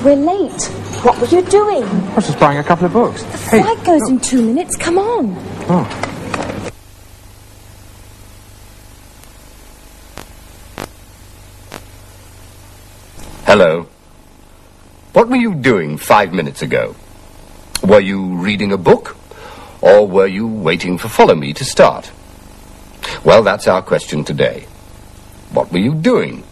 We're late. What were you doing? I was just buying a couple of books. The flight goes in 2 minutes. Come on. Oh. Hello. What were you doing 5 minutes ago? Were you reading a book? Or were you waiting for Follow Me to start? Well, that's our question today. What were you doing?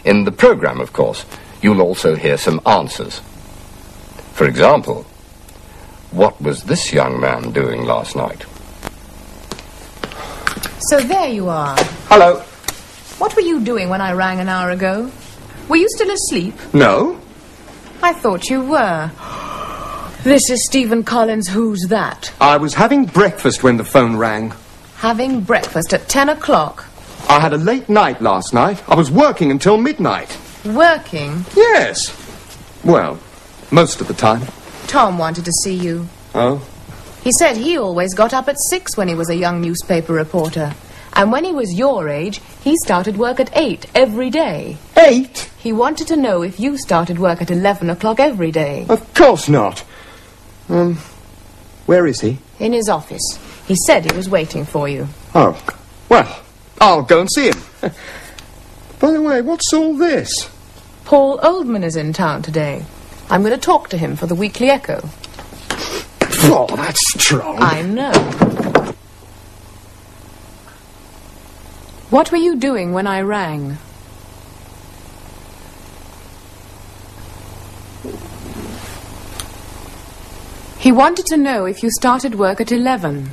In the program, of course, you'll also hear some answers. For example, what was this young man doing last night? So there you are. Hello. What were you doing when I rang an hour ago? Were you still asleep? No. I thought you were. This is Stephen Collins' Who's That? I was having breakfast when the phone rang. Having breakfast at 10 o'clock. I had a late night last night. I was working until midnight. Working? Yes. Well, most of the time. Tom wanted to see you. Oh? He said he always got up at 6 when he was a young newspaper reporter. And when he was your age, he started work at 8 every day. 8? He wanted to know if you started work at 11 o'clock every day. Of course not. Where is he? In his office. He said he was waiting for you. Oh, well, I'll go and see him. By the way, what's all this? Paul Oldman is in town today. I'm going to talk to him for the Weekly Echo. Oh, that's strong. I know. What were you doing when I rang? He wanted to know if you started work at 11.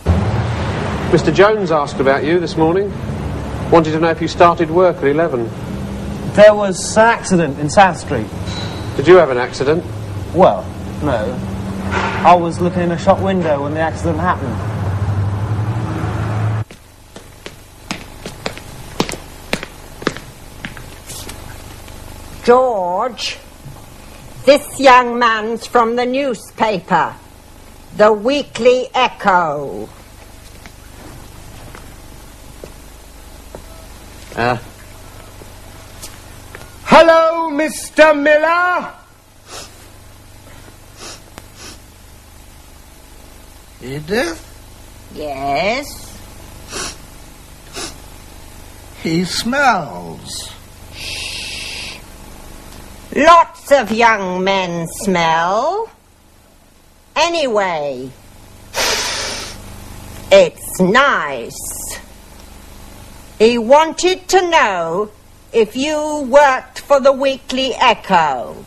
Mr. Jones asked about you this morning. Wanted to know if you started work at 11. There was an accident in South Street. Did you have an accident? Well, no. I was looking in a shop window when the accident happened. George, this young man's from the newspaper, the Weekly Echo. Hello, Mr. Miller? Edith? Yes? He smells. Lots of young men smell. Anyway, it's nice. He wanted to know if you worked for the Weekly Echo.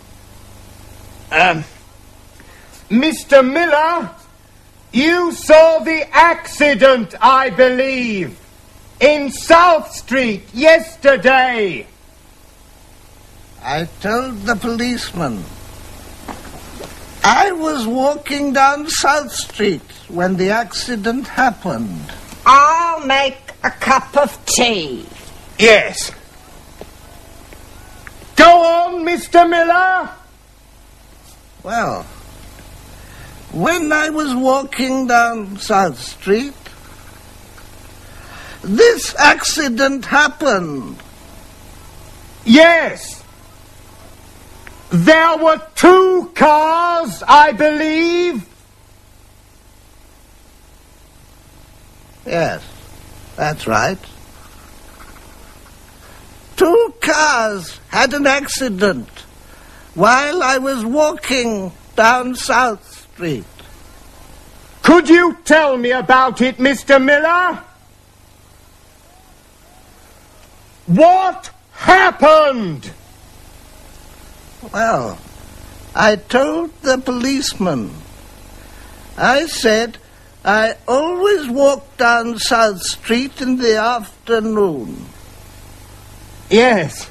Mr. Miller, you saw the accident, I believe, in South Street yesterday. I told the policeman. I was walking down South Street when the accident happened. I'll make a cup of tea. Yes. Go on, Mr. Miller. Well, when I was walking down South Street, this accident happened. Yes. There were 2 cars, I believe. Yes, that's right. 2 cars had an accident while I was walking down South Street. Could you tell me about it, Mr. Miller? What happened? Well, I told the policeman. I said I always walk down South Street in the afternoon. Yes,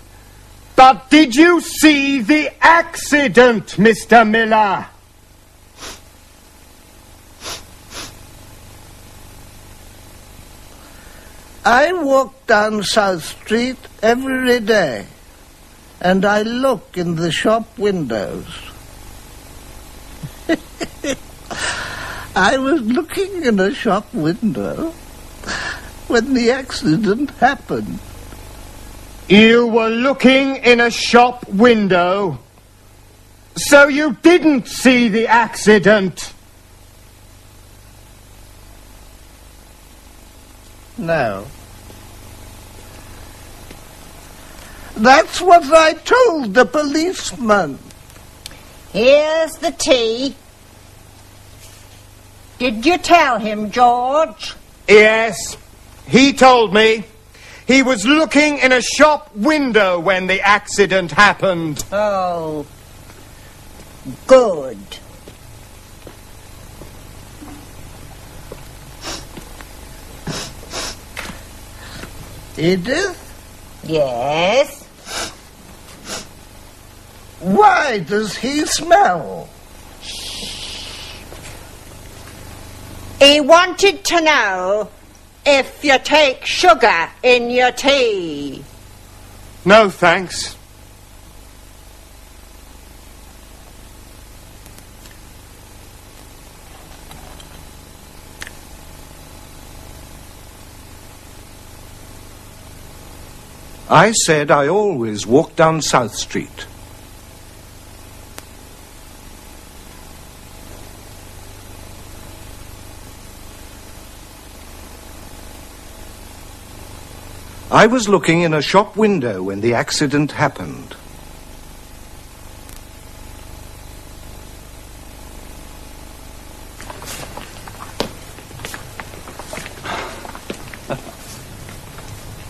but did you see the accident, Mr. Miller? I walk down South Street every day, and I look in the shop windows. I was looking in a shop window when the accident happened. You were looking in a shop window, so you didn't see the accident. No. That's what I told the policeman. Here's the tea. Did you tell him, George? Yes, he told me. He was looking in a shop window when the accident happened. Oh, good. Edith, Yes? why does he smell? He wanted to know if you take sugar in your tea. No, thanks. I said I always walk down South Street. I was looking in a shop window when the accident happened.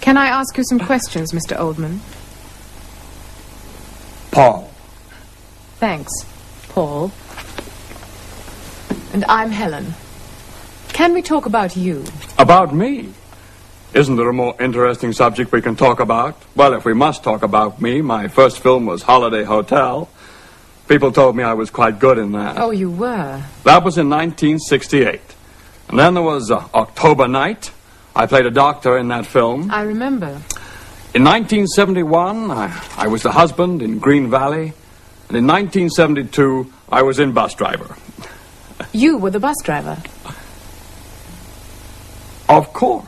Can I ask you some questions, Mr. Oldman? Paul. Thanks, Paul. And I'm Helen. Can we talk about you? About me? Isn't there a more interesting subject we can talk about? Well, if we must talk about me, my first film was Holiday Hotel. People told me I was quite good in that. Oh, you were? That was in 1968. And then there was October Night. I played a doctor in that film. I remember. In 1971, I was the husband in Green Valley. And in 1972, I was in Bus Driver. You were the bus driver? Of course.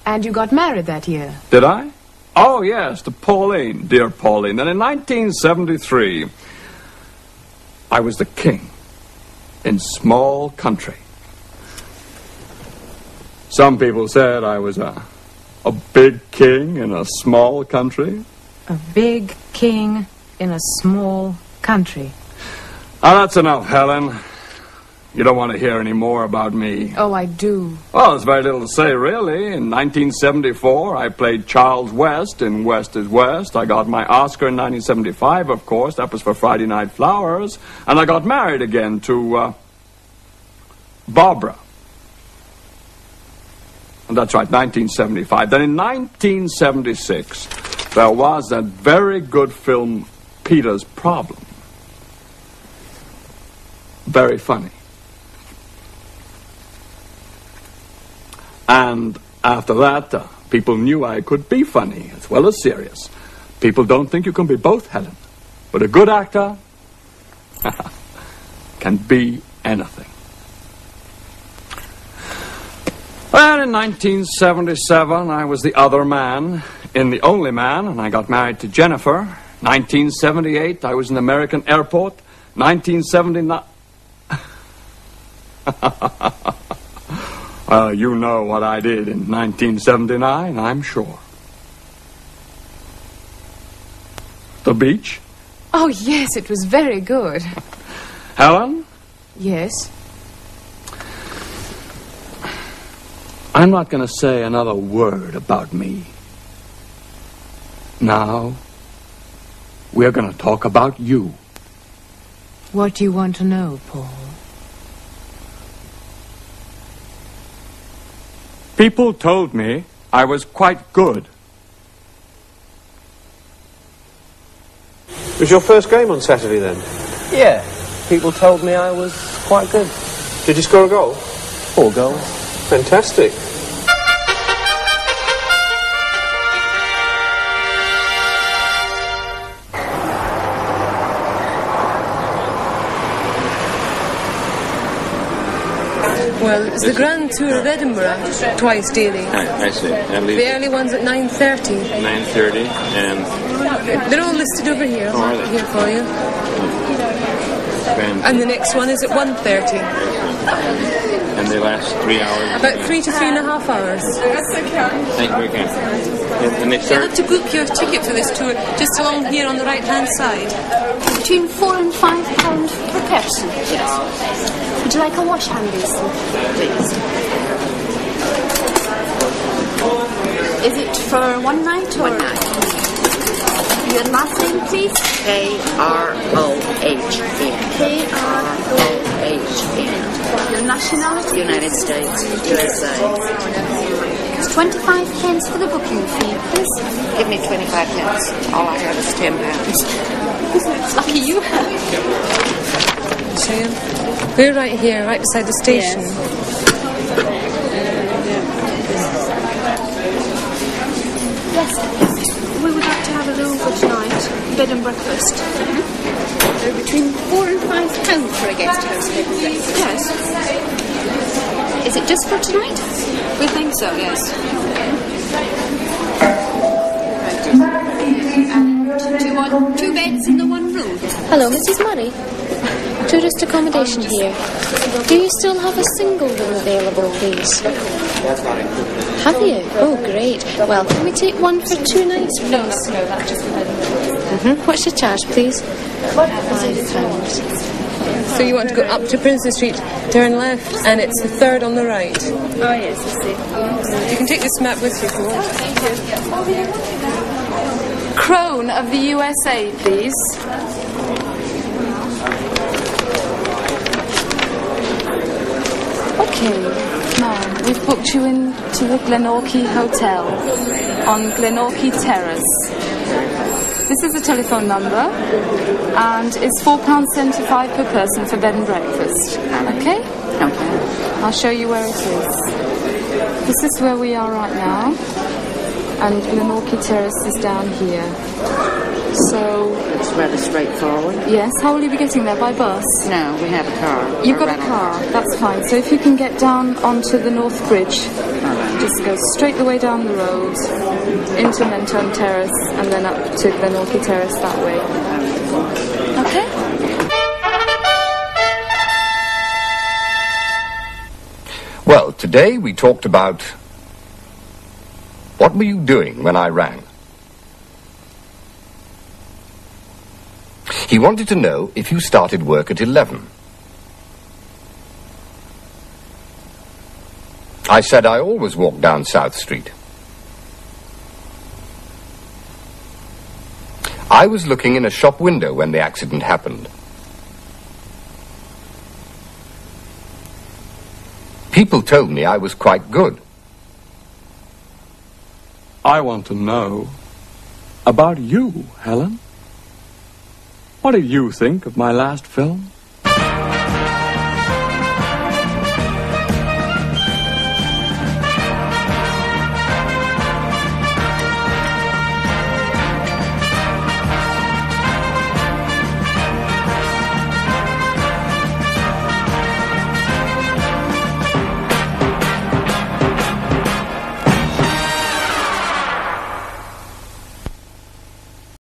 And you got married that year? Did I? Oh, yes, to Pauline, dear Pauline. And in 1973, I was the king in Small Country. Some people said I was a big king in a small country. A big king in a small country. Now, that's enough, Helen. You don't want to hear any more about me. Oh, I do. Well, there's very little to say, really. In 1974, I played Charles West in West is West. I got my Oscar in 1975, of course. That was for Friday Night Flowers. And I got married again to Barbara. And that's right, 1975. Then in 1976, there was that very good film, Peter's Problem. Very funny. And after that, people knew I could be funny as well as serious. People don't think you can be both, Helen. But a good actor can be anything. Well, in 1977, I was the other man in The Only Man, and I got married to Jennifer. 1978, I was in American Airport. 1979... you know what I did in 1979, I'm sure. The beach? Oh, yes, it was very good. Helen? Yes? I'm not going to say another word about me. Now, we're going to talk about you. What do you want to know, Paul? People told me I was quite good. Was your first game on Saturday then? Yeah, people told me I was quite good. Did you score a goal? 4 goals. Fantastic. Well, it's the Grand Tour of Edinburgh, twice daily. I see. The early one's at 9:30. 9:30, and they're all listed over here. Oh, are they? Here for you. And the next one is at 1:30. And they last 3 hours? About 3 to 3.5 hours. Thank you very much. And they You'll start... have to book your ticket for this tour just along here on the right-hand side. Between £4 and £5 per person. Yes. Would you like a wash hand basin? Please. Is it for one night or? One night. Your last name, please? K-R-O-H-N. K-R-O-H-N. Your nationality? United States, USA. It's 25 pence for the booking fee, please. Give me 25 pence. All I have is £10. Lucky you have. We're right here, right beside the station. Yes, we would like to have a room for tonight, bed and breakfast. They're between £4 and £5 for a guest house bed and breakfast. Yes. Is it just for tonight? We think so, yes. Do you want 2 beds in the one room? Hello, Mrs. Murray. Tourist accommodation here. Do you still have a single room available, please? Have you? Oh, great. Well, can we take one for 2 nights, please? No, that's just What's your charge, please? £5. So you want to go up to Princes Street, turn left, and it's the third on the right. Oh, yes, I see. You can take this map with you if you want. Crone of the USA, please. Okay, now we've booked you into the Glenorchy Hotel on Glenorchy Terrace. This is a telephone number, and it's £4.75 per person for bed and breakfast. Okay? Okay. I'll show you where it is. This is where we are right now, and Glenorchy Terrace is down here. So... It's rather straightforward. Yes, how will you be getting there? By bus? No, we have a car. You've got a car, that's fine. So if you can get down onto the North Bridge, just go straight the way down the road, into Mentone Terrace, and then up to Glenorchy Terrace that way. Okay? Well, today we talked about... What were you doing when I rang? He wanted to know if you started work at 11. I said I always walk down South Street. I was looking in a shop window when the accident happened. People told me I was quite good. I want to know about you, Helen. What did you think of my last film?